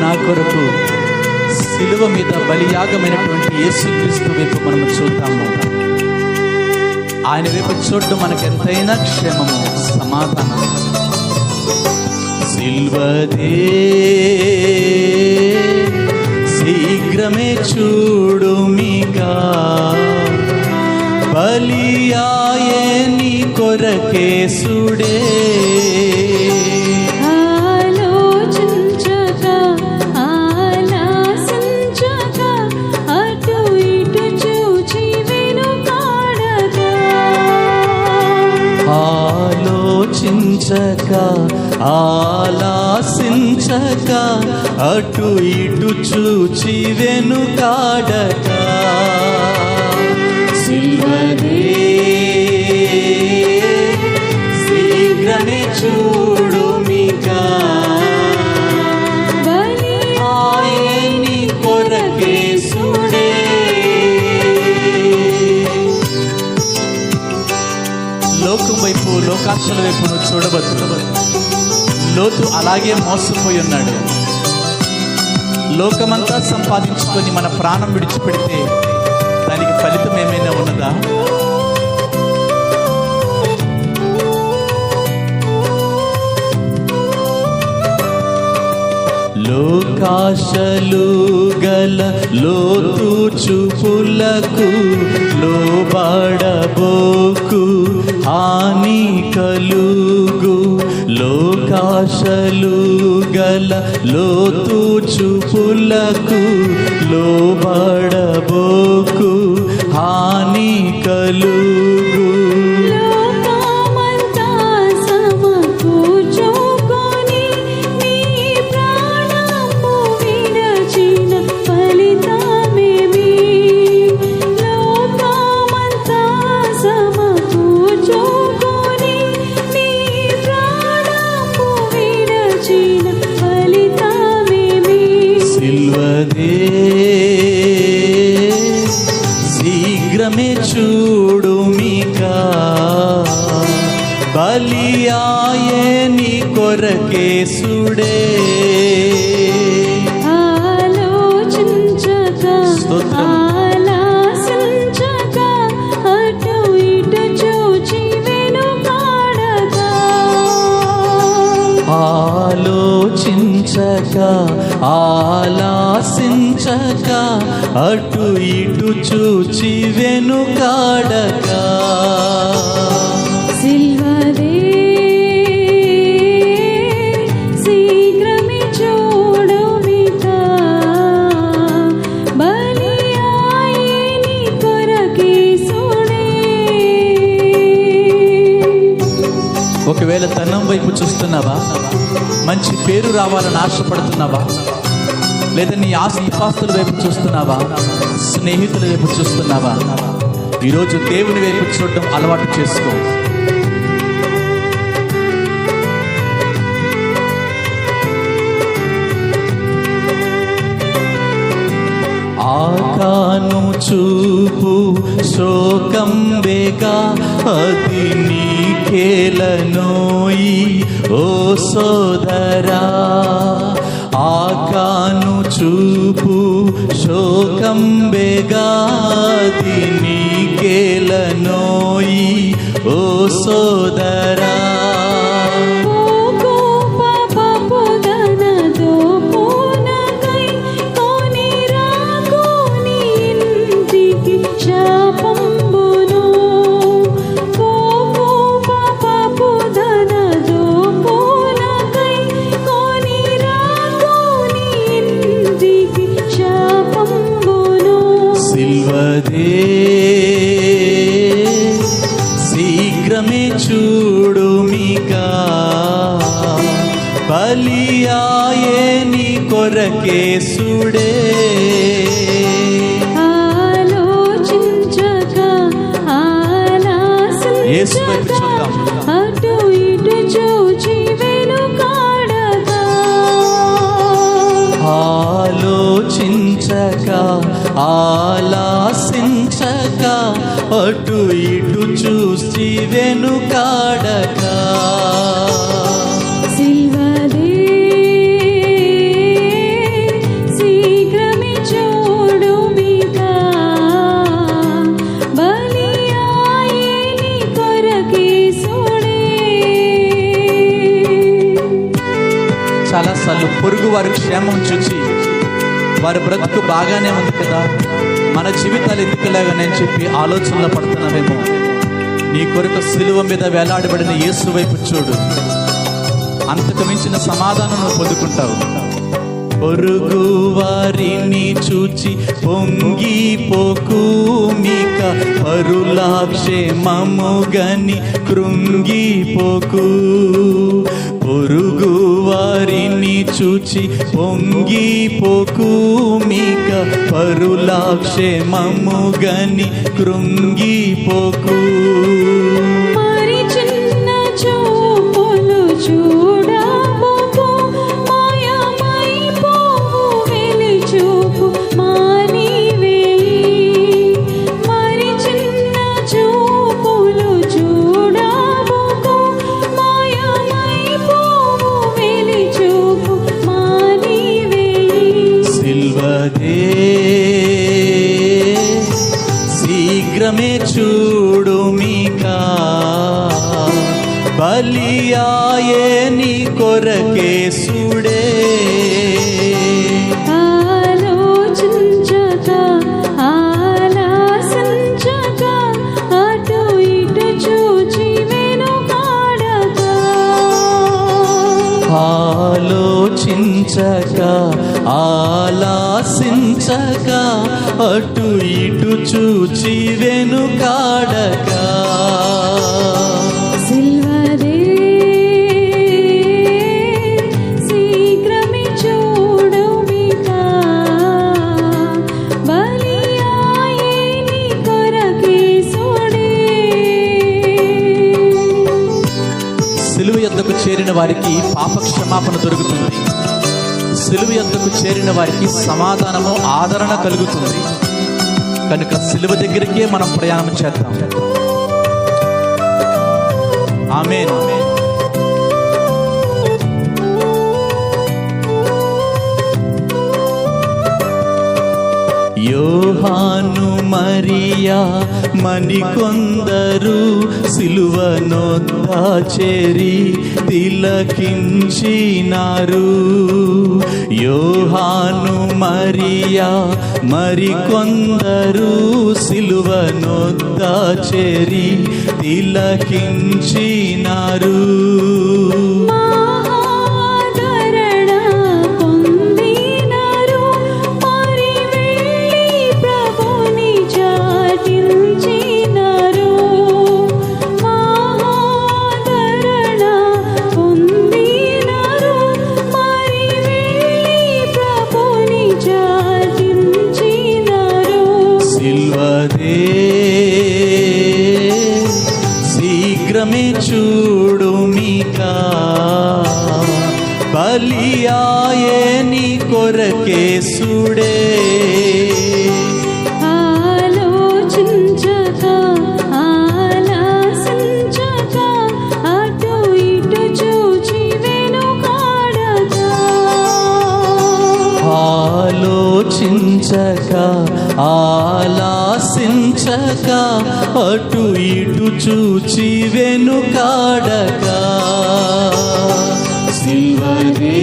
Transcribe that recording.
నా కొరకు సిలువ మీద బలియాగమైనటువంటి యేసుక్రీస్తు వైపు మనము చూద్దాము. ఆయన వైపు చూడడం మనకు ఎంతైనా క్షేమము, సమాధానం. సిల్వదే శీఘ్రమే చూడుమిగా, బలియాయే నీ కొరకేసుడే. ఆలాసించక అటు ఇటు చూచి వెనుకాడక, సిల్వదే శీఘ్రమే చూడుమిగా, బలియాయే నీ కొరకేసుడే. లోకం వైపు, లోకాశల వైపు నువ్వు చూడవద్దు. లోతు అలాగే మోసపోయి ఉన్నాడు. లోకమంతా సంపాదించుకొని మన ప్రాణం విడిచిపెడితే దానికి ఫలితం ఏమైనా ఉన్నదా? లోకాశలు గల లోతు చూపులకు లోబడబోకు, హాని కలుగు. లోకాశలు గల లోతు చూపులకు లోబడబోకు, హాని కలుగు. శీఘ్రమే చూడుమిగా, బలియాయే నీ కొరకేసుడే. ఆలోచించక ఆలాసించక అటు ఇటు చూచి వెనుకాడక, సిల్వదే శీఘ్రమే చూడుమిగా, బలియాయే నీ కొరకేసుడే. ఒకవేళ ధనం వైపు చూస్తున్నావా? మంచి పేరు రావాలని ఆశపడుతున్నావా? లేదా నీ ఆస్తిపాస్తుల వైపు చూస్తున్నావా? స్నేహితుల వైపు చూస్తున్నావా? ఈరోజు దేవుని వైపు చూడడం అలవాటు చేసుకో. ఆకాను చూపు శోకం బేగా, అది నీకేలనోయి ఓ సోదరా. ఆకాను చూపు శోకం బేగా, అది నీకేలనోయి ఓ సోదరా. శీఘ్రమే చూడుమిగా, బలియాయే నీ కొరకేసుడే. ఆలోచించక ఆలాసించక అటు ఇటు చూచి వెనుకాడక, ఆలోచించక ఆలాసించక అటు ఇటు చూసి వెనుకాడక, సిల్వదే చాలాసార్లు పొరుగు వారి క్షేమం చూసి వారి బ్రతుకు బాగానే ఉంది కదా, మన జీవితాలు ఎందుకులాగానని చెప్పి ఆలోచనలో పడుతున్నామేమో. నీ కొరకు సిలువ మీద వేలాడబడిన యేసు వైపు చూడు, అంతకు మించిన సమాధానం నువ్వు పొందుకుంటావు. పొరుగు వారిని చూచి పొంగిపోకు, మీక పరుల క్షేమముగని కృంగిపోకు. పొరుగు వారిని చూచి పొంగిపోకు, మీక పరుల క్షేమముగని కృంగిపోకు. మరి చిన్న చూపులు చూడబోకు, మాయమైపోవు వెలి చూపు మానివేయి. మరి చిన్న చూపులు చూడబోకు, మాయమైపోవు వెలి చూపు మానివేయి. సిల్వదే శీఘ్రమే చూడు, మీకా బలియాయే నీ కొరకే సుడే. ఆలోచించక ఆలాసించక అటు ఇటు చూచి వెనుకాడక. ఆలోచించక ఆలాసించక అటు ఇటు చూచి వెనుకాడక. సిల్వదే శీఘ్రమే చూడు, మీకా బలియాయే నీ కొరకే సుడే. సిలువ యొద్దకు చేరిన వారికి పాప క్షమాపణ దొరుకుతుంది. సిలువ యొద్దకు చేరిన వారికి సమాధానము, ఆదరణ కలుగుతుంది. కనుక సిలువ దగ్గరికే మనం ప్రయాణం చేద్దాం. ఆమేన్. యోహాను మరియా మరికొందరు సిలువనొద్ద చేరి తిలకించినారు. యోహాను మరియా మరికొందరు సిలువనొద్ద చేరి తిలకించినారు. మహాదరణ పొందినారు, మరి వెళ్ళి ప్రభుని చాటించినారు. మహాదరణ పొందినారు, మరి వెళ్ళి ప్రభుని చాటించినారు. సిల్వదే శీఘ్రమే చూడు, మీకా బలియాయే నీ కొరకే సుడే. ఆలోచించక ఆలాసించక అటు ఇటు చూచి వెనుకాడక. ఆలోచించక ఆలాసించక అటు ఇటు చూచి వెనుకాడక. సిల్వదే